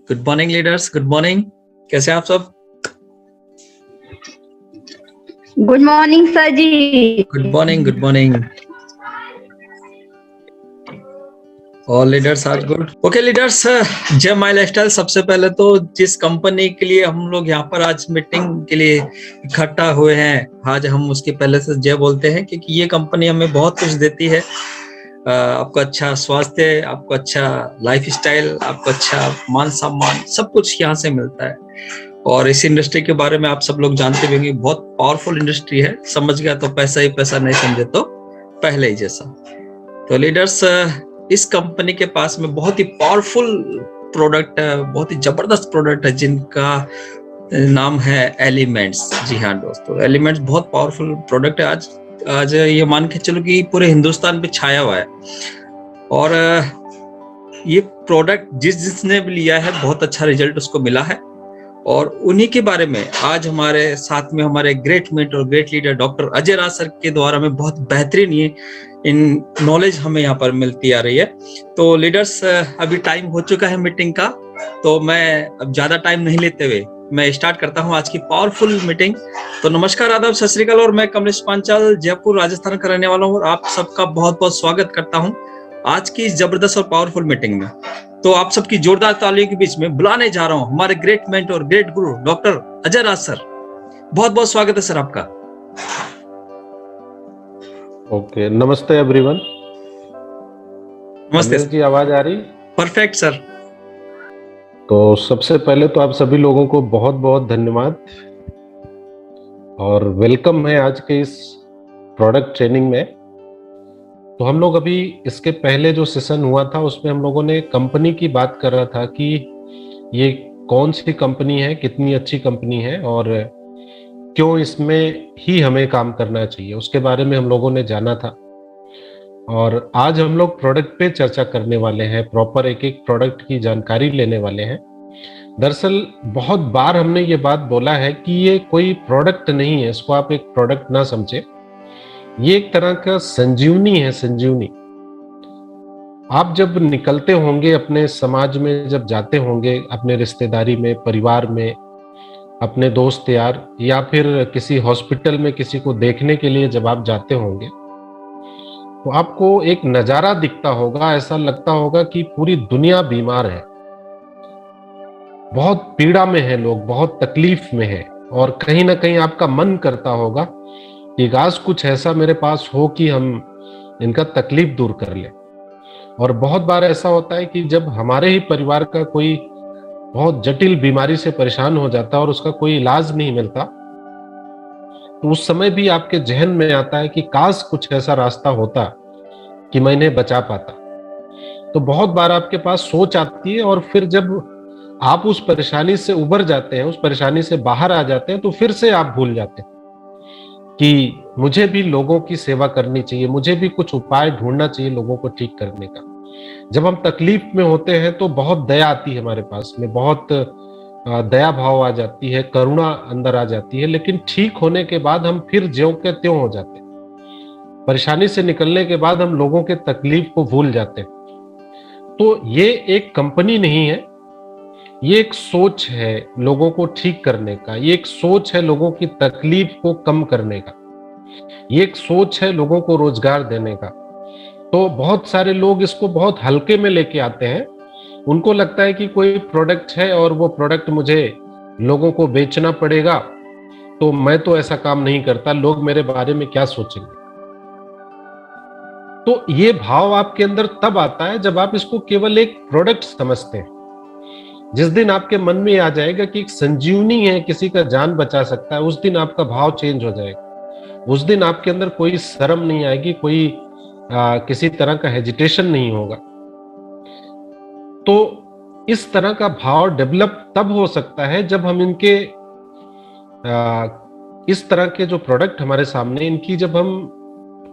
Good morning leaders, good morning. कैसे हैं आप सब? Good morning sir ji. Good morning, good morning. और लीडर्स आज गुड। ओके लीडर्स, जय माई लाइफस्टाइल। सबसे पहले तो जिस कंपनी के लिए हम लोग यहाँ पर आज मीटिंग के लिए इकट्ठा हुए हैं, आज हम उसके पहले से जय बोलते हैं, क्योंकि ये कंपनी हमें बहुत कुछ देती है। आपको अच्छा स्वास्थ्य, आपको अच्छा लाइफ स्टाइल, आपको अच्छा मान सम्मान, सब कुछ यहाँ से मिलता है। और इस इंडस्ट्री के बारे में आप सब लोग जानते भी होंगे, बहुत पावरफुल इंडस्ट्री है। समझ गया तो पैसा ही पैसा, नहीं समझे तो पहले ही जैसा। तो लीडर्स, इस कंपनी के पास में बहुत ही पावरफुल प्रोडक्ट है, बहुत ही जबरदस्त प्रोडक्ट है, जिनका नाम है एलिमेंट्स। जी हाँ दोस्तों, एलिमेंट्स बहुत पावरफुल प्रोडक्ट है। आज ये मान के चलो कि पूरे हिंदुस्तान पे छाया हुआ है। और ये प्रोडक्ट जिसने भी लिया है, बहुत अच्छा रिजल्ट उसको मिला है। और उन्हीं के बारे में आज हमारे साथ में हमारे ग्रेट मेंटर और ग्रेट लीडर डॉक्टर अजय राज सर के द्वारा में बहुत बेहतरीन ये इन नॉलेज हमें यहाँ पर मिलती आ रही है। तो लीडर्स, अभी टाइम हो चुका है मीटिंग का, तो मैं अब ज्यादा टाइम नहीं लेते हुए मैं स्टार्ट करता हूँ आज की पावरफुल मीटिंग। तो नमस्कार, आदाब, सत श्री अकाल। और मैं कमलेश पांचाल, जयपुर राजस्थान का रहने वाला हूँ, और आप सबका बहुत बहुत स्वागत करता हूँ आज की इस जबरदस्त और पावरफुल मीटिंग में। तो आप सबकी जोरदार तालियों के बीच में बुलाने जा रहा हूं हमारे ग्रेट मेंटर, ग्रेट गुरु डॉक्टर अजय राज सर। बहुत बहुत स्वागत है सर आपका। ओके, नमस्ते एवरीवन। नमस्ते जी, आवाज आ रही? Perfect sir. तो सबसे पहले तो आप सभी लोगों को बहुत बहुत धन्यवाद और वेलकम है आज के इस प्रोडक्ट ट्रेनिंग में। तो हम लोग अभी इसके पहले जो सेशन हुआ था उसमें हम लोगों ने कंपनी की बात कर रहा था कि ये कौन सी कंपनी है, कितनी अच्छी कंपनी है और क्यों इसमें ही हमें काम करना चाहिए, उसके बारे में हम लोगों ने जाना था। और आज हम लोग प्रोडक्ट पे चर्चा करने वाले हैं, प्रॉपर एक एक प्रोडक्ट की जानकारी लेने वाले हैं। दरअसल बहुत बार हमने ये बात बोला है कि ये कोई प्रोडक्ट नहीं है, इसको आप एक प्रोडक्ट ना समझे। ये एक तरह का संजीवनी है, संजीवनी। आप जब निकलते होंगे अपने समाज में, जब जाते होंगे अपने रिश्तेदारी में, परिवार में, अपने दोस्त यार, या फिर किसी हॉस्पिटल में किसी को देखने के लिए जब आप जाते होंगे, तो आपको एक नजारा दिखता होगा, ऐसा लगता होगा कि पूरी दुनिया बीमार है, बहुत पीड़ा में है लोग, बहुत तकलीफ में है। और कहीं ना कहीं आपका मन करता होगा कि आज कुछ ऐसा मेरे पास हो कि हम इनका तकलीफ दूर कर ले। और बहुत बार ऐसा होता है कि जब हमारे ही परिवार का कोई बहुत जटिल बीमारी से परेशान हो जाता है और उसका कोई इलाज नहीं मिलता, तो उस समय भी आपके जहन में आता है कि काश कुछ ऐसा रास्ता होता कि मैं इन्हें बचा पाता। तो बहुत बार आपके पास सोच आती है और फिर जब आप उस परेशानी से उबर जाते हैं, उस परेशानी से बाहर आ जाते हैं, तो फिर से आप भूल जाते हैं कि मुझे भी लोगों की सेवा करनी चाहिए, मुझे भी कुछ उपाय ढूंढना चाहिए लोगों को ठीक करने का। जब हम तकलीफ में होते हैं तो बहुत दया आती है हमारे पास में, बहुत दया भाव आ जाती है, करुणा अंदर आ जाती है। लेकिन ठीक होने के बाद हम फिर ज्यों के त्यों हो जाते हैं। परेशानी से निकलने के बाद हम लोगों के तकलीफ को भूल जाते हैं। तो ये एक कंपनी नहीं है, ये एक सोच है लोगों को ठीक करने का, ये एक सोच है लोगों की तकलीफ को कम करने का, ये एक सोच है लोगों को रोजगार देने का। तो बहुत सारे लोग इसको बहुत हल्के में लेके आते हैं। उनको लगता है कि कोई प्रोडक्ट है और वो प्रोडक्ट मुझे लोगों को बेचना पड़ेगा, तो मैं तो ऐसा काम नहीं करता, लोग मेरे बारे में क्या सोचेंगे। तो ये भाव आपके अंदर तब आता है जब आप इसको केवल एक प्रोडक्ट समझते हैं। जिस दिन आपके मन में आ जाएगा कि एक संजीवनी है, किसी का जान बचा सकता है, उस दिन आपका भाव चेंज हो जाएगा। उस दिन आपके अंदर कोई शर्म नहीं आएगी, कोई किसी तरह का हेजिटेशन नहीं होगा। तो इस तरह का भाव डेवलप तब हो सकता है जब हम इनके इस तरह के जो प्रोडक्ट हमारे सामने, इनकी जब हम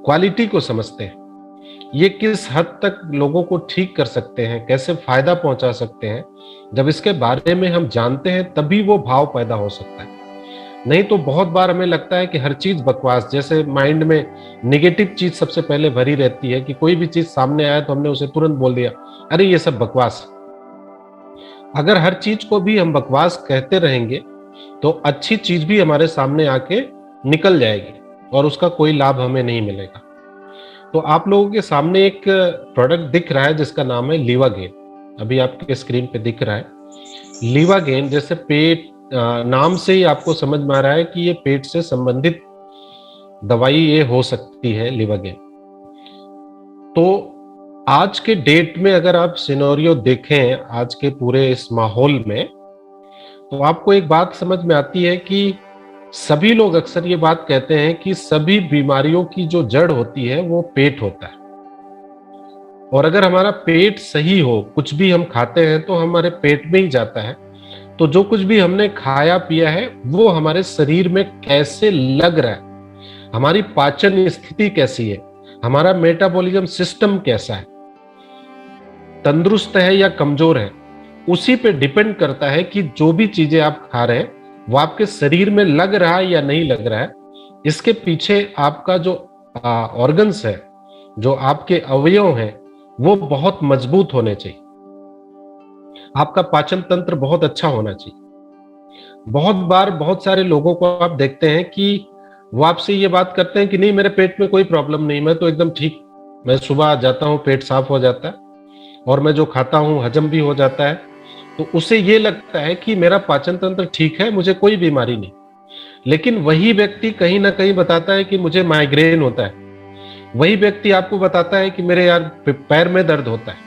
क्वालिटी को समझते हैं, ये किस हद तक लोगों को ठीक कर सकते हैं, कैसे फायदा पहुंचा सकते हैं, जब इसके बारे में हम जानते हैं तभी वो भाव पैदा हो सकता है। नहीं तो बहुत बार हमें लगता है कि हर चीज बकवास, जैसे माइंड में नेगेटिव चीज सबसे पहले भरी रहती है कि कोई भी चीज सामने आया तो हमने उसे तुरंत बोल दिया, अरे ये सब बकवास। अगर हर चीज को भी हम बकवास कहते रहेंगे तो अच्छी चीज भी हमारे सामने आके निकल जाएगी और उसका कोई लाभ हमें नहीं मिलेगा। तो आप लोगों के सामने एक प्रोडक्ट दिख रहा है जिसका नाम है लीवागेन, अभी आपके स्क्रीन पे दिख रहा है। लीवागेन जैसे पेट, नाम से ही आपको समझ में आ रहा है कि ये पेट से संबंधित दवाई ये हो सकती है, लीवागेन। तो आज के डेट में अगर आप सिनेरियो देखें आज के पूरे इस माहौल में, तो आपको एक बात समझ में आती है कि सभी लोग अक्सर ये बात कहते हैं कि सभी बीमारियों की जो जड़ होती है वो पेट होता है। और अगर हमारा पेट सही हो, कुछ भी हम खाते हैं तो हमारे पेट में ही जाता है, तो जो कुछ भी हमने खाया पिया है वो हमारे शरीर में कैसे लग रहा है, हमारी पाचन स्थिति कैसी है, हमारा मेटाबॉलिज्म सिस्टम कैसा है, तंदुरुस्त है या कमजोर है, उसी पे डिपेंड करता है कि जो भी चीजें आप खा रहे हैं वो आपके शरीर में लग रहा है या नहीं लग रहा है। इसके पीछे आपका जो ऑर्गन्स है, जो आपके अवयव हैं, वो बहुत मजबूत होने चाहिए। आपका पाचन तंत्र बहुत अच्छा होना चाहिए। बहुत बार बहुत सारे लोगों को आप देखते हैं कि वो आपसे ये बात करते हैं कि नहीं, मेरे पेट में कोई प्रॉब्लम नहीं, मैं तो एकदम ठीक, मैं सुबह जाता हूँ पेट साफ हो जाता है और मैं जो खाता हूँ हजम भी हो जाता है। तो उसे ये लगता है कि मेरा पाचन तंत्र ठीक है, मुझे कोई बीमारी नहीं। लेकिन वही व्यक्ति कहीं ना कहीं बताता है कि मुझे माइग्रेन होता है, वही व्यक्ति आपको बताता है कि मेरे यार पैर में दर्द होता है,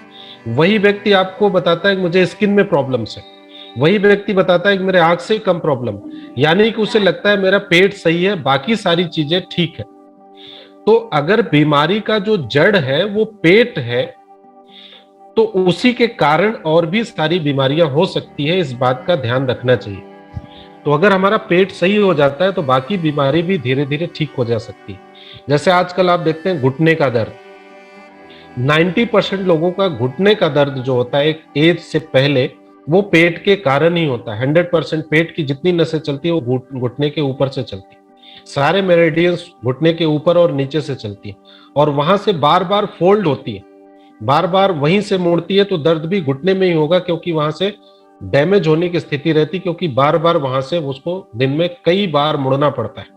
वही व्यक्ति आपको बताता है कि मुझे स्किन में प्रॉब्लम्स है, वही व्यक्ति बताता है कि मेरे आंख से कम प्रॉब्लम। यानी कि उसे लगता है मेरा पेट सही है, बाकी सारी चीजें ठीक है। तो अगर बीमारी का जो जड़ है वो पेट है, तो उसी के कारण और भी सारी बीमारियां हो सकती है, इस बात का ध्यान रखना चाहिए। तो अगर हमारा पेट सही हो जाता है तो बाकी बीमारी भी धीरे धीरे ठीक हो जा सकती है। जैसे आजकल आप देखते हैं घुटने का दर्द, 90% लोगों का घुटने का दर्द जो होता है एक एज से पहले, वो पेट के कारण ही होता है। 100% पेट की जितनी नसें चलती है वो घुटने के ऊपर से चलती है। सारे मेरिडियंस घुटने के ऊपर और नीचे से चलती है और वहां से बार बार फोल्ड होती है, बार बार वहीं से मुड़ती है। तो दर्द भी घुटने में ही होगा क्योंकि वहां से डैमेज होने की स्थिति रहती, क्योंकि बार बार वहां से उसको दिन में कई बार मुड़ना पड़ता है।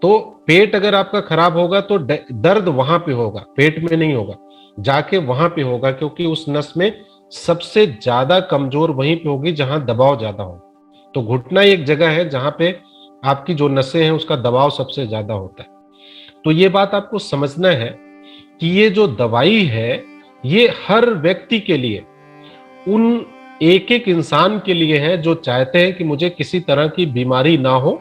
तो पेट अगर आपका खराब होगा तो दर्द वहां पे होगा, पेट में नहीं होगा, जाके वहां पे होगा, क्योंकि उस नस में सबसे ज्यादा कमजोर वहीं पे होगी जहां दबाव ज्यादा हो। तो घुटना एक जगह है जहां पे आपकी जो नसें हैं उसका दबाव सबसे ज्यादा होता है। तो ये बात आपको समझना है कि ये जो दवाई है ये हर व्यक्ति के लिए, उन एक एक इंसान के लिए है जो चाहते हैं कि मुझे किसी तरह की बीमारी ना हो,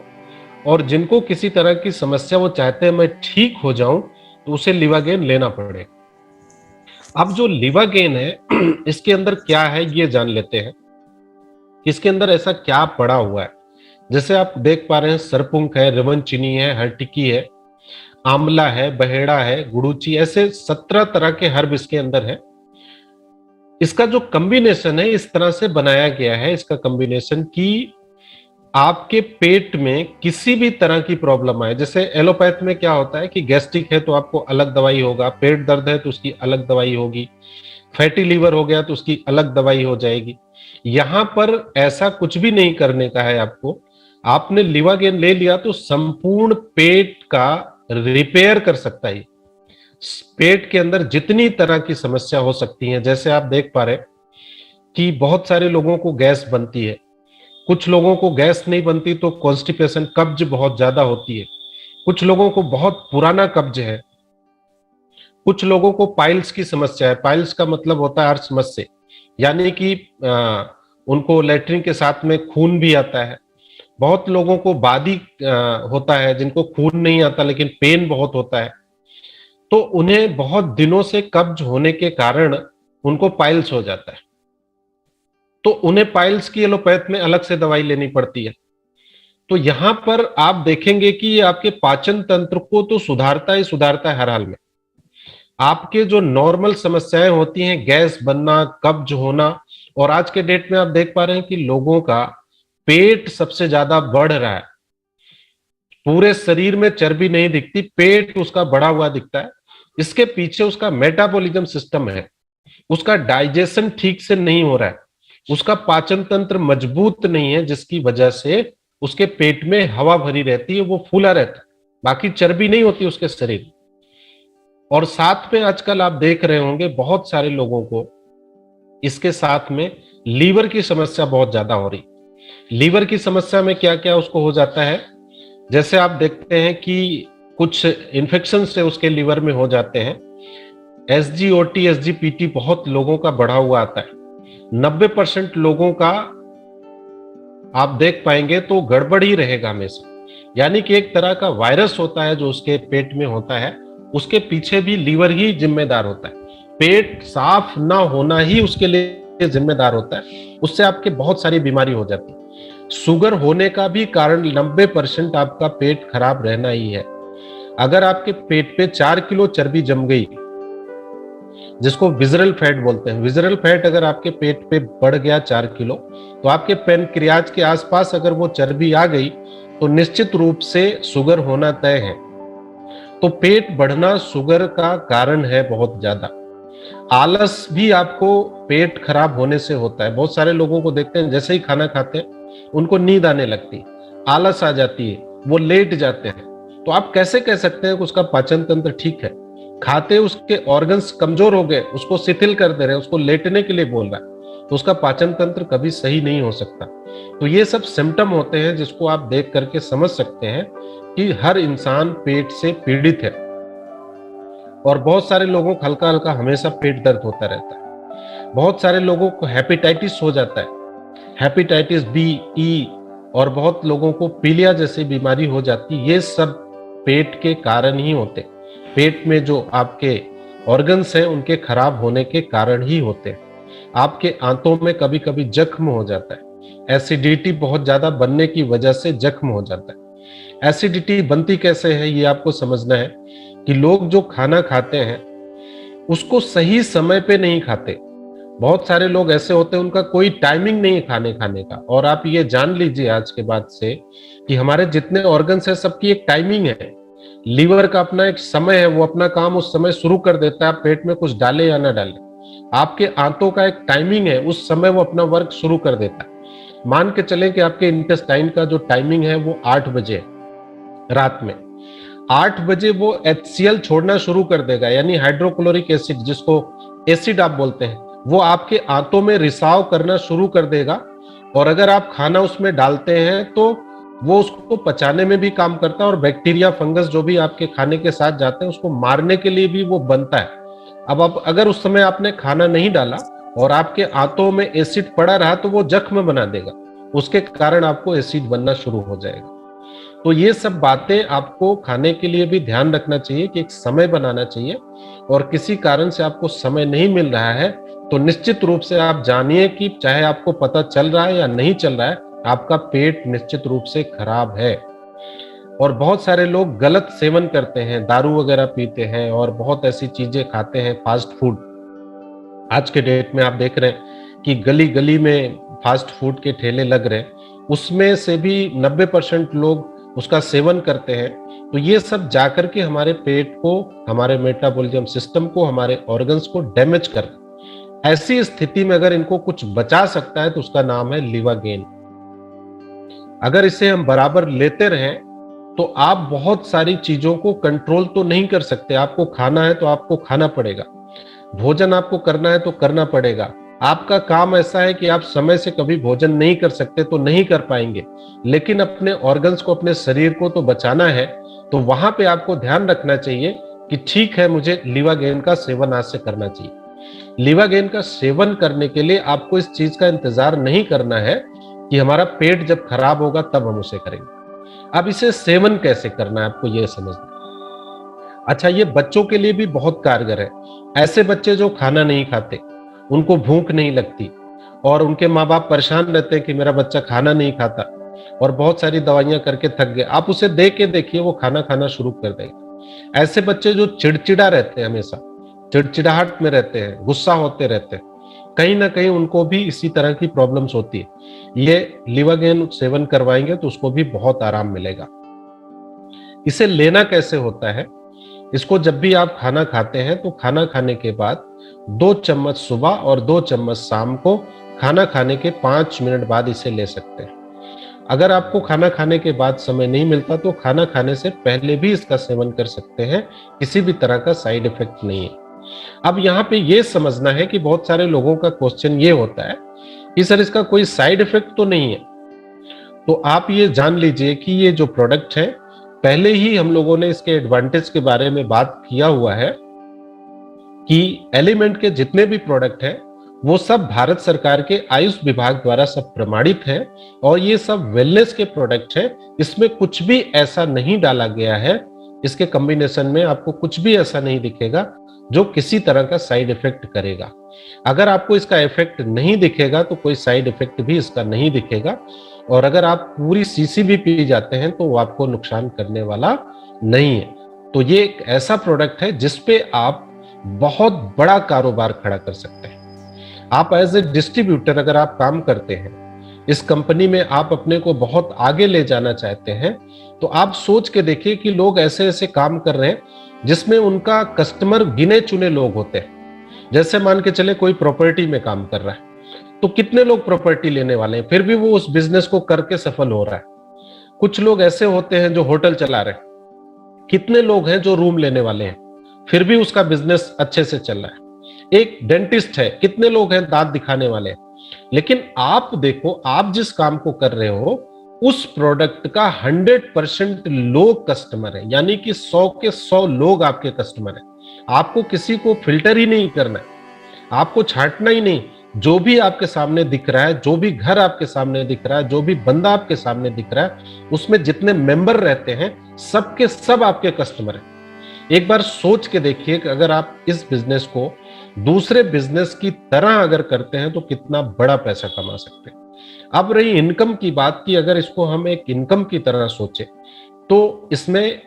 और जिनको किसी तरह की समस्या वो चाहते हैं मैं ठीक हो जाऊं, तो उसे लीवागेन लेना पड़ेगा। अब जो लीवागेन है इसके अंदर क्या है ये जान लेते हैं, इसके अंदर ऐसा क्या पड़ा हुआ है। जैसे आप देख पा रहे हैं सरपुंक है, रिवन चीनी है, हरटिकी है, आंवला है, बहेड़ा है, गुड़ूची, ऐसे 17 तरह के हर्ब इसके अंदर है। इसका जो कॉम्बिनेशन है इस तरह से बनाया गया है, इसका कॉम्बिनेशन कि आपके पेट में किसी भी तरह की प्रॉब्लम आए। जैसे एलोपैथ में क्या होता है कि गैस्ट्रिक है तो आपको अलग दवाई होगा, पेट दर्द है तो उसकी अलग दवाई होगी, फैटी लीवर हो गया तो उसकी अलग दवाई हो जाएगी। यहां पर ऐसा कुछ भी नहीं करने का है आपको। आपने लीवागेन ले लिया तो संपूर्ण पेट का रिपेयर कर सकता है। पेट के अंदर जितनी तरह की समस्या हो सकती है, जैसे आप देख पा रहे कि बहुत सारे लोगों को गैस बनती है, कुछ लोगों को गैस नहीं बनती तो कॉन्स्टिपेशन, कब्ज बहुत ज्यादा होती है, कुछ लोगों को बहुत पुराना कब्ज है, कुछ लोगों को पाइल्स की समस्या है। पाइल्स का मतलब होता है अर्शमस से, यानी कि उनको लेटरिन के साथ में खून भी आता है। बहुत लोगों को बादी होता है जिनको खून नहीं आता लेकिन पेन बहुत होता है। तो उन्हें बहुत दिनों से कब्ज होने के कारण उनको पाइल्स हो जाता है, तो उन्हें पाइल्स की एलोपैथ में अलग से दवाई लेनी पड़ती है। तो यहां पर आप देखेंगे कि ये आपके पाचन तंत्र को तो सुधारता ही सुधारता है हर हाल में। आपके जो नॉर्मल समस्याएं होती हैं, गैस बनना, कब्ज होना, और आज के डेट में आप देख पा रहे हैं कि लोगों का पेट सबसे ज्यादा बढ़ रहा है। पूरे शरीर में चर्बी नहीं दिखती, पेट उसका बढ़ा हुआ दिखता है। इसके पीछे उसका मेटाबॉलिज्म सिस्टम है, उसका डाइजेशन ठीक से नहीं हो रहा है, उसका पाचन तंत्र मजबूत नहीं है, जिसकी वजह से उसके पेट में हवा भरी रहती है, वो फूला रहता है, बाकी चर्बी नहीं होती उसके शरीर। और साथ में आजकल आप देख रहे होंगे बहुत सारे लोगों को इसके साथ में लीवर की समस्या बहुत ज्यादा हो रही। लीवर की समस्या में क्या क्या उसको हो जाता है, जैसे आप देखते हैं कि कुछ इन्फेक्शन से उसके लीवर में हो जाते हैं। SGOT SGPT बहुत लोगों का बढ़ा हुआ आता है। 90% लोगों का आप देख पाएंगे तो गड़बड़ ही रहेगा हमेशा, यानी कि एक तरह का वायरस होता है जो उसके पेट में होता है, उसके पीछे भी लीवर ही जिम्मेदार होता है। पेट साफ ना होना ही उसके लिए जिम्मेदार होता है, उससे आपके बहुत सारी बीमारी हो जाती है। शुगर होने का भी कारण 90% आपका पेट खराब रहना ही है। अगर आपके पेट पे 4 किलो चर्बी जम गई, जिसको विजरल फैट बोलते हैं, विजरल फैट अगर आपके पेट पे बढ़ गया 4 किलो, तो आपके पैनक्रियाज के आसपास अगर वो चर्बी आ गई तो निश्चित रूप से शुगर होना तय है। तो पेट बढ़ना शुगर का कारण है बहुत ज्यादा। आलस भी आपको पेट खराब होने से होता है। बहुत सारे लोगों को देखते हैं जैसे ही खाना खाते हैं उनको नींद आने लगती, आलस आ जाती है, वो लेट जाते हैं। तो आप कैसे कह सकते हैं कि उसका पाचन तंत्र ठीक है? खाते उसके ऑर्गन्स कमजोर हो गए, उसको शिथिल कर दे रहे हैं, उसको लेटने के लिए बोल रहा है, तो उसका पाचन तंत्र कभी सही नहीं हो सकता। तो ये सब सिम्टम होते हैं जिसको आप देख करके समझ सकते हैं कि हर इंसान पेट से पीड़ित है। और बहुत सारे लोगों को हल्का हल्का हमेशा पेट दर्द होता रहता है। बहुत सारे लोगों को हेपेटाइटिस हो जाता है, हेपेटाइटिस बी, ई, और बहुत लोगों को पीलिया जैसी बीमारी हो जाती है। ये सब पेट के कारण ही होते हैं। पेट में जो आपके ऑर्गन्स हैं उनके खराब होने के कारण ही होते हैं। आपके आंतों में कभी कभी जख्म हो जाता है, एसिडिटी बहुत ज्यादा बनने की वजह से जख्म हो जाता है। एसिडिटी बनती कैसे है ये आपको समझना है कि लोग जो खाना खाते हैं उसको सही समय पे नहीं खाते। बहुत सारे लोग ऐसे होते हैं उनका कोई टाइमिंग नहीं है खाने खाने का। और आप ये जान लीजिए आज के बाद से कि हमारे जितने ऑर्गन्स हैं सबकी एक टाइमिंग है। लीवर का अपना एक समय है, वो अपना काम उस समय शुरू कर देता है, आप पेट में कुछ डाले या ना डाले। आपके आंतों का एक टाइमिंग है, उस समय वो अपना वर्क शुरू कर देता है। मान के चलें कि आपके इंटेस्टाइन का जो टाइमिंग है वो 8 बजे है, रात में 8 बजे वो HCl छोड़ना शुरू कर देगा, यानी हाइड्रोक्लोरिक एसिड, जिसको एसिड आप बोलते हैं, वो आपके आंतों में रिसाव करना शुरू कर देगा। और अगर आप खाना उसमें डालते हैं तो वो उसको पचाने में भी काम करता है, और बैक्टीरिया फंगस जो भी आपके खाने के साथ जाते हैं उसको मारने के लिए भी वो बनता है। अब आप अगर उस समय आपने खाना नहीं डाला और आपके आंतों में एसिड पड़ा रहा तो वो जख्म बना देगा, उसके कारण आपको एसिड बनना शुरू हो जाएगा। तो ये सब बातें आपको खाने के लिए भी ध्यान रखना चाहिए कि एक समय बनाना चाहिए। और किसी कारण से आपको समय नहीं मिल रहा है तो निश्चित रूप से आप जानिए कि चाहे आपको पता चल रहा है या नहीं चल रहा है, आपका पेट निश्चित रूप से खराब है। और बहुत सारे लोग गलत सेवन करते हैं, दारू वगैरह पीते हैं और बहुत ऐसी चीजें खाते हैं, फास्ट फूड। आज के डेट में आप देख रहे हैं कि गली गली में फास्ट फूड के ठेले लग रहे हैं, उसमें से भी 90% लोग उसका सेवन करते हैं। तो ये सब जाकर के हमारे पेट को, हमारे मेटाबॉलिज्म सिस्टम को, हमारे ऑर्गन्स को डैमेज कर। ऐसी स्थिति में अगर इनको कुछ बचा सकता है तो उसका नाम है लिवागेन। अगर इसे हम बराबर लेते रहें तो आप बहुत सारी चीजों को कंट्रोल तो नहीं कर सकते। आपको खाना है तो आपको खाना पड़ेगा, भोजन आपको करना है तो करना पड़ेगा। आपका काम ऐसा है कि आप समय से कभी भोजन नहीं कर सकते तो नहीं कर पाएंगे, लेकिन अपने ऑर्गन्स को, अपने शरीर को तो बचाना है। तो वहां पे आपको ध्यान रखना चाहिए कि ठीक है, मुझे लिवागेन का सेवन आज से करना चाहिए। लिवागेन का सेवन करने के लिए आपको इस चीज का इंतजार नहीं करना है कि हमारा पेट जब खराब होगा तब हम उसे करेंगे। अब इसे सेवन कैसे करना है आपको यह समझना। अच्छा, ये बच्चों के लिए भी बहुत कारगर है। ऐसे बच्चे जो खाना नहीं खाते, उनको भूख नहीं लगती और उनके माँ बाप परेशान रहते हैं कि मेरा बच्चा खाना नहीं खाता और बहुत सारी दवाइयां करके थक गए, आप उसे देख के देखिए वो खाना खाना शुरू कर देगा। ऐसे बच्चे जो चिड़चिड़ा रहते हैं, हमेशा चिड़चिड़ाहट में रहते हैं, गुस्सा होते रहते हैं, कहीं ना कहीं उनको भी इसी तरह की प्रॉब्लम्स होती है। ये लिवागेन सेवन करवाएंगे तो उसको भी बहुत आराम मिलेगा। इसे लेना कैसे होता है? इसको जब भी आप खाना खाते हैं तो खाना खाने के बाद 2 चम्मच सुबह और 2 चम्मच शाम को खाना खाने के 5 मिनट बाद इसे ले सकते हैं। अगर आपको खाना खाने के बाद समय नहीं मिलता तो खाना खाने से पहले भी इसका सेवन कर सकते हैं, किसी भी तरह का साइड इफेक्ट नहीं है। अब यहाँ पे ये समझना है कि बहुत सारे लोगों का क्वेश्चन ये होता है कि सर इसका कोई साइड इफेक्ट तो नहीं है। तो आप ये जान लीजिए कि ये जो प्रोडक्ट है, पहले ही हम लोगों ने इसके एडवांटेज के बारे में बात किया हुआ है कि एलिमेंट के जितने भी प्रोडक्ट हैं वो सब भारत सरकार के आयुष विभाग द्वारा सब प्रमाणित हैं और ये सब वेलनेस के प्रोडक्ट हैं। इसमें कुछ भी ऐसा नहीं डाला गया है, इसके कॉम्बिनेशन में आपको कुछ भी ऐसा नहीं दिखेगा जो किसी तरह का साइड इफेक्ट करेगा। अगर आपको इसका इफेक्ट नहीं दिखेगा तो कोई साइड इफेक्ट भी इसका नहीं दिखेगा, और अगर आप पूरी शीशी भी पी जाते हैं तो वो आपको नुकसान करने वाला नहीं है। तो ये एक ऐसा प्रोडक्ट है जिसपे आप बहुत बड़ा कारोबार खड़ा कर सकते हैं। आप एज ए डिस्ट्रीब्यूटर अगर आप काम करते हैं, इस कंपनी में आप अपने को बहुत आगे ले जाना चाहते हैं, तो आप सोच के देखिए कि लोग ऐसे ऐसे काम कर रहे हैं जिसमें उनका कस्टमर गिने चुने लोग होते हैं। जैसे मान के चले कोई प्रॉपर्टी में काम कर रहा है तो कितने लोग प्रॉपर्टी लेने वाले हैं, फिर भी वो उस बिजनेस को करके सफल हो रहा है। कुछ लोग ऐसे होते हैं जो होटल चला रहे हैं, कितने लोग हैं जो रूम लेने वाले हैं, फिर भी उसका बिजनेस अच्छे से चल रहा है। एक डेंटिस्ट है, कितने लोग हैं दांत दिखाने वाले हैं। लेकिन आप देखो, आप जिस काम को कर रहे हो उस प्रोडक्ट का 100% लोग कस्टमर है, यानी कि 100 के 100 लोग आपके कस्टमर है। आपको किसी को फिल्टर ही नहीं करना है, आपको छांटना ही नहीं। जो भी आपके सामने दिख रहा है, जो भी घर आपके सामने दिख रहा है, जो भी बंदा आपके सामने दिख रहा है, उसमें जितने मेंबर रहते हैं सबके सब आपके कस्टमर हैं। एक बार सोच के देखिए कि अगर आप इस बिजनेस को दूसरे बिजनेस की तरह अगर करते हैं तो कितना बड़ा पैसा कमा सकते हैं। अब रही इनकम की बात की, अगर इसको हम एक इनकम की तरह सोचे तो इसमें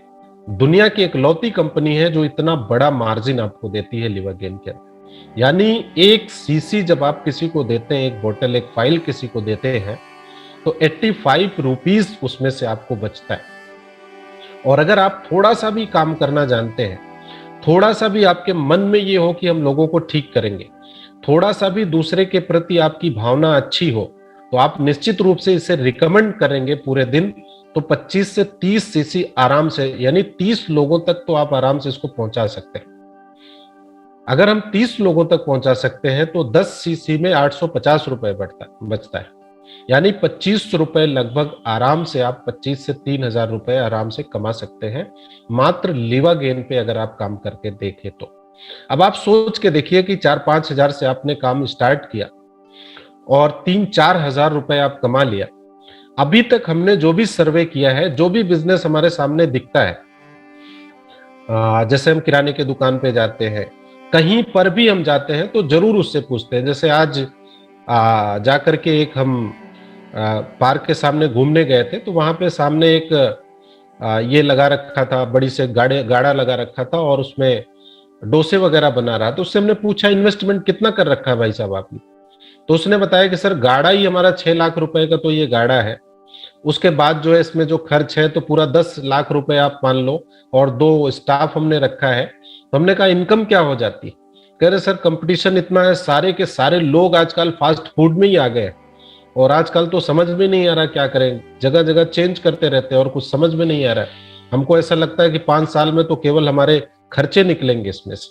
दुनिया की इकलौती कंपनी है जो इतना बड़ा मार्जिन आपको देती है लिवागेन के अंदर। यानी एक सीसी जब आप किसी को देते हैं, एक बोतल, एक फाइल किसी को देते हैं, तो 85 रुपीज उसमें से आपको बचता है। और अगर आप थोड़ा सा भी काम करना जानते हैं, थोड़ा सा भी आपके मन में ये हो कि हम लोगों को ठीक करेंगे, थोड़ा सा भी दूसरे के प्रति आपकी भावना अच्छी हो, तो आप निश्चित रूप से इसे रिकमेंड करेंगे पूरे दिन, तो 25 से 30 सीसी आराम से, यानी 30 लोगों तक तो आप आराम से इसको पहुंचा सकते हैं। अगर हम 30 लोगों तक पहुंचा सकते हैं तो 10 सीसी में 850 रुपए बचता है, यानी 25 रुपए लगभग आराम से आप 25 से 3000 रुपए आराम से कमा सकते हैं, मात्र लिवागेन पे अगर आप काम करके देखें तो। अब आप सोच के देखिए कि 4-5 हजार से आपने काम स्टार्ट किया और 3-4 हजार रुपए आप कमा लिया। अभी तक हमने जो भी सर्वे किया है, जो भी बिजनेस हमारे सामने दिखता है, जैसे हम किराने के दुकान पे जाते हैं, कहीं पर भी हम जाते हैं तो जरूर उससे पूछते हैं। जैसे आज जाकर के एक हम पार्क के सामने घूमने गए थे, तो वहां पे सामने एक ये लगा रखा था, बड़ी से गाड़ा लगा रखा था और उसमें डोसे वगैरह बना रहा। तो उससे हमने पूछा इन्वेस्टमेंट कितना कर रखा है भाई साहब आपने? तो उसने बताया कि सर गाड़ा ही हमारा 6 लाख रुपए का तो ये गाड़ा है, उसके बाद जो है इसमें जो खर्च है तो पूरा 10 लाख रुपए आप मान लो, और 2 स्टाफ हमने रखा है। तो हमने कहा इनकम क्या हो जाती है? कह रहे सर कंपटीशन इतना है, सारे के सारे लोग आजकल फास्ट फूड में ही आ गए और आजकल तो समझ में नहीं आ रहा क्या करें, जगह जगह चेंज करते रहते हैं और कुछ समझ में नहीं आ रहा है। हमको ऐसा लगता है कि 5 साल में तो केवल हमारे खर्चे निकलेंगे इसमें से।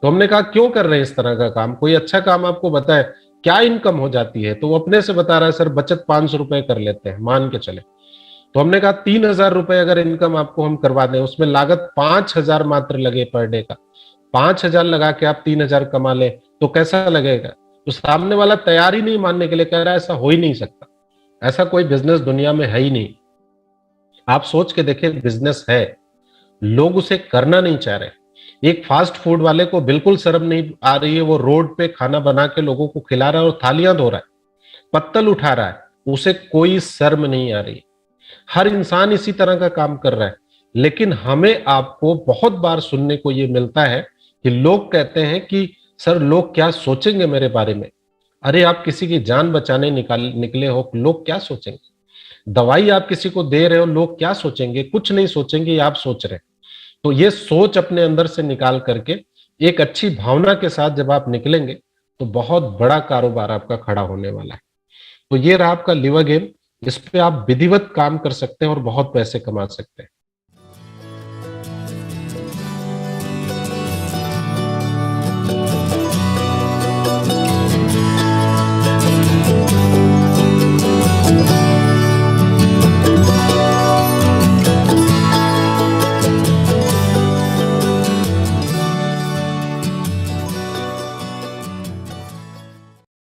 तो हमने कहा क्यों कर रहे हैं इस तरह का काम, कोई अच्छा काम आपको बताए, क्या इनकम हो जाती है? तो वो अपने से बता रहा है सर बचत 500 रुपए कर लेते हैं, मान के चले। तो हमने कहा 3000 रुपए अगर इनकम आपको हम करवा दें, उसमें लागत 5000 मात्र लगे पर डे का, 5000 लगा के आप 3000 कमा ले तो कैसा लगेगा? तो सामने वाला तैयार ही नहीं मानने के लिए, कह रहा है ऐसा हो ही नहीं सकता, ऐसा कोई बिजनेस दुनिया में है ही नहीं। आप सोच के देखें, बिजनेस है, लोग उसे करना नहीं चाह रहे। एक फास्ट फूड वाले को बिल्कुल शर्म नहीं आ रही है, वो रोड पे खाना बना के लोगों को खिला रहा है और थालियां धो रहा है, पत्तल उठा रहा है, उसे कोई शर्म नहीं आ रही। हर इंसान इसी तरह का काम कर रहा है। लेकिन हमें आपको बहुत बार सुनने को ये मिलता है कि लोग कहते हैं कि सर लोग क्या सोचेंगे मेरे बारे में। अरे आप किसी की जान बचाने निकले हो, लोग क्या सोचेंगे? दवाई आप किसी को दे रहे हो, लोग क्या सोचेंगे? कुछ नहीं सोचेंगे, आप सोच रहे हैं। तो ये सोच अपने अंदर से निकाल करके एक अच्छी भावना के साथ जब आप निकलेंगे तो बहुत बड़ा कारोबार आपका खड़ा होने वाला है। तो ये रहा आपका लिवर गेम, जिस पे आप विधिवत काम कर सकते हैं और बहुत पैसे कमा सकते हैं।